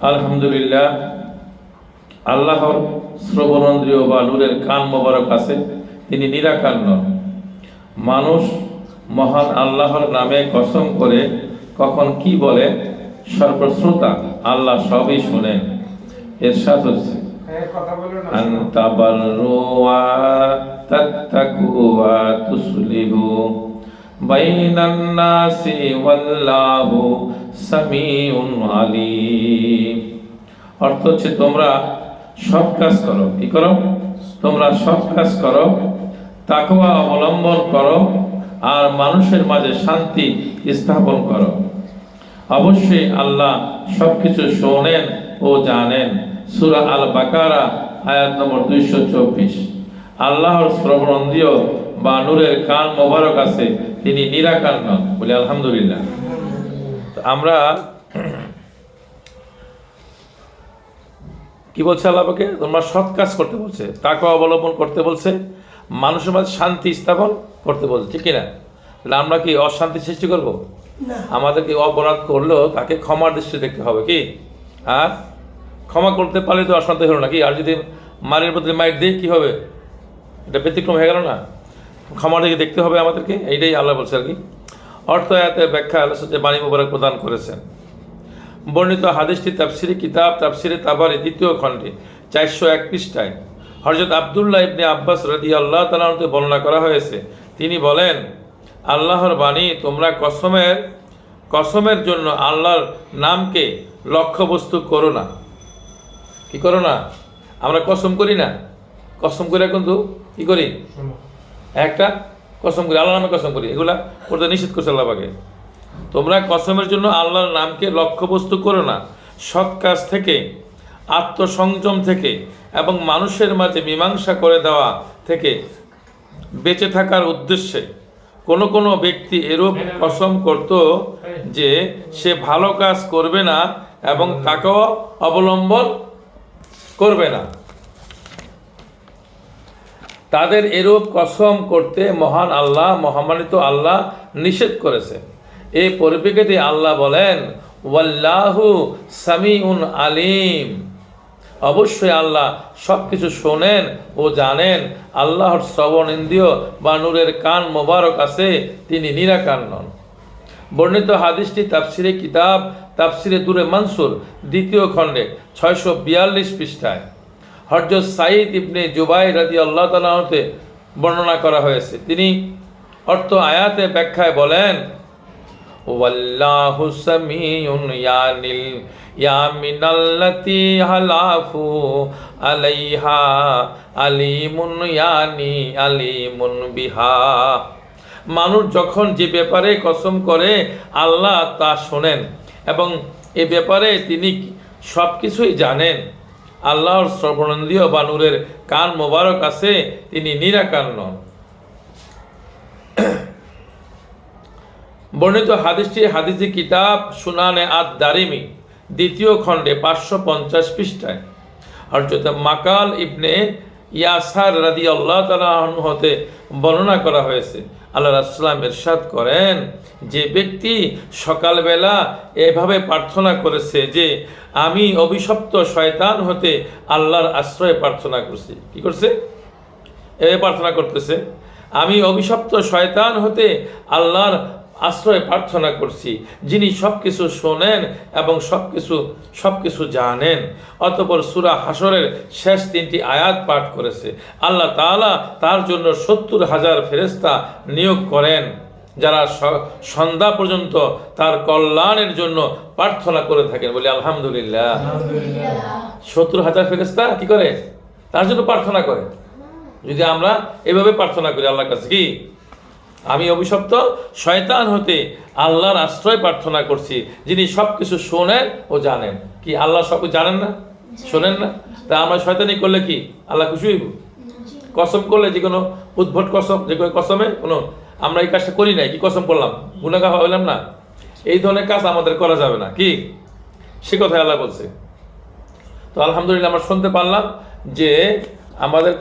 আলহামদুলিল্লাহ, আল্লাহর শ্রবণেন্দ্রিয় বা নূরের কান মোবারক আছে, তিনি নিরাকার নন। মানুষ মহান আল্লাহর নামে কসম করে কখন কি বলে সর্বশ্রোতা আল্লাহ সবই শোনেন। এরশাদ হচ্ছে আনতাবাররু ওয়া তাত্তাকু ওয়া তুসলিহু বাইনান নাসি ওয়াল্লাহু সামিউন আলিম। অর্থ হচ্ছে তোমরা সৎ কাজ করো। কি করো? তোমরা সৎ কাজ করো, তাকওয়া অবলম্বন করো, আর মানুষের মাঝে শান্তি স্থাপন করো। অবশ্যই আল্লাহ সবকিছু শোনেন ও জানেন। সূরা আল বাকারা আয়াত নম্বর 224। আল্লাহর শ্রবণেন্দ্রিয় বা নূরের কান মোবারক আছে, তিনি নিরাকার নন। বলি আলহামদুলিল্লাহ। আমরা কি বলছে আল্লাহকে? তোমরা সৎ কাজ করতে বলছে, তাকওয়া অবলম্বন করতে বলছে, মানুষের মাঝে শান্তি স্থাপন করতে বলছে, ঠিক কিনা? তাহলে আমরা কি অশান্তি সৃষ্টি করব? আমাদেরকে অপরাধ করলেও তাকে ক্ষমার দৃষ্টি দেখতে হবে। কি আর ক্ষমা করতে পারলে তো অশান্তি হলো না। কি আর যদি মারের বদলে মাইট দিয়ে কি হবে? এটা ব্যতিক্রম হয়ে গেল না? ক্ষমার দিকে দেখতে হবে আমাদেরকে, এইটাই আল্লাহ বলছে আর কি। অর্থ আয়াতে ব্যাখ্যা আল্লাহ যে বাণী মোবারক প্রদান করেছেন। বর্ণিত হাদিসটি তাফসিরে কিতাব তাফসিরে তাবারি 2য় খণ্ডে 401 পৃষ্ঠায় হযরত আব্দুল্লাহ ইবনে আব্বাস রাদিয়াল্লাহু তাআলা হতে বর্ণনা করা হয়েছে। তিনি বলেন, আল্লাহর বাণী, তোমরা কসমের জন্য আল্লাহর নামকে লক্ষ্যবস্তু করো না। কি করো না? আমরা কসম করি না? কসম করে কিন্তু কি করি? একটা কসম করি, আল্লাহর নামে কসম করি, এগুলা করতে নিষেধ করছে আল্লাহ পাকে। তোমরা কসমের জন্য আল্লাহর নামকে লক্ষ্যবস্তু করো না। সৎ কাজ থেকে, আত্মসংযম থেকে এবং মানুষের মাঝে মীমাংসা করে দেওয়া থেকে বেঁচে থাকার উদ্দেশ্যে কোনো ব্যক্তি এরূপ কসম করত যে সে ভালো কাজ করবে না এবং তাকেও অবলম্বন করবে না। তাদের এরূপ কসম করতে মহান আল্লাহ, মহামানিত আল্লাহ নিষেধ করেছে। এই পরিপ্রেক্ষিতে আল্লাহ বলেন, ওয়াল্লাহু সামিউন আলিম। অবশ্যই আল্লাহ সব কিছু শোনেন ও জানেন। আল্লাহর শ্রবণেন্দ্রিয় বা নূরের কান মোবারক আছে, তিনি নিরাকার নন। বর্ণিত হাদিসটি তাফসিরে কিতাব তাফসিরে দুরে মানসুর 2য় খণ্ডে 642 পৃষ্ঠায় হযরত সাঈদ ইবনে জুবাইর রাদিয়াল্লাহু তাআলা হতে বর্ণনা করা হয়েছে। তিনি অর্থ আয়াতে ব্যাখ্যায় বলেন, ওয়াল্লাহু সামিউন ইয়ামিনাল্লাতি হালাফু আলাইহা আলিমুন আলিমুন বিহা। মানুষ যখন যে ব্যাপারে কসম করে আল্লাহ তা শোনেন এবং এ ব্যাপারে তিনি সব কিছুই জানেন। আল্লাহর শ্রবণেন্দ্রিয় বা নূরের কান মোবারক আছে, তিনি নিরাকার নন। বর্ণিত হাদিসটি হাদিসি কিতাব সুনানে আদ-দারিমি 2য় খণ্ডে 550 পৃষ্ঠায় হযরত মাকাল ইবনে ইয়াসার রাদিয়াল্লাহু তাআলা আনহু হতে বর্ণনা করা হয়েছে। আল্লাহ রাসূল ইরশাদ করেন, যে ব্যক্তি সকালবেলা এভাবে প্রার্থনা করেছে যে আমি অভিশপ্ত শয়তান হতে আল্লাহর আশ্রয় প্রার্থনা করছি। কি করছে? এভাবে প্রার্থনা করতেছে, আমি অভিশপ্ত শয়তান হতে আল্লাহর আশ্রয় প্রার্থনা করছি, যিনি সব কিছু শোনেন এবং সব কিছু জানেন। অতঃপর সূরা হাসরের শেষ 3টি আয়াত পাঠ করেছে। আল্লাহ তাআলা তার জন্য 70,000 ফেরেশতা নিয়োগ করেন, যারা সন্ধ্যা পর্যন্ত তার কল্যাণের জন্য প্রার্থনা করে থাকেন। বলি আলহামদুলিল্লাহ। 70,000 ফেরেশতা কি করে? তার জন্য প্রার্থনা করে। যদি আমরা এভাবে প্রার্থনা করি আল্লাহর কাছে, কি আমি অভিশপ্ত শয়তান হতে আল্লাহর আশ্রয় প্রার্থনা করছি, যিনি সব কিছু শোনেন ও জানেন। কি আল্লাহ সব জানেন না? শোনেন না? তা আমরা শয়তানি করলে কি আল্লাহ খুশি হইব? কসম করলে, যে কোনো উদ্ভট কসম, যে কোনো কসমে কোনো আমরা এই কাজটা করি নাই, কি কসম করলাম, গুনাহগার হইলাম না, এই ধরনের কাজ আমাদের করা যাবে না। কি সে কথাই আল্লাহ বলছে। তো আলহামদুলিল্লাহ আমরা শুনতে পারলাম যে আমাদের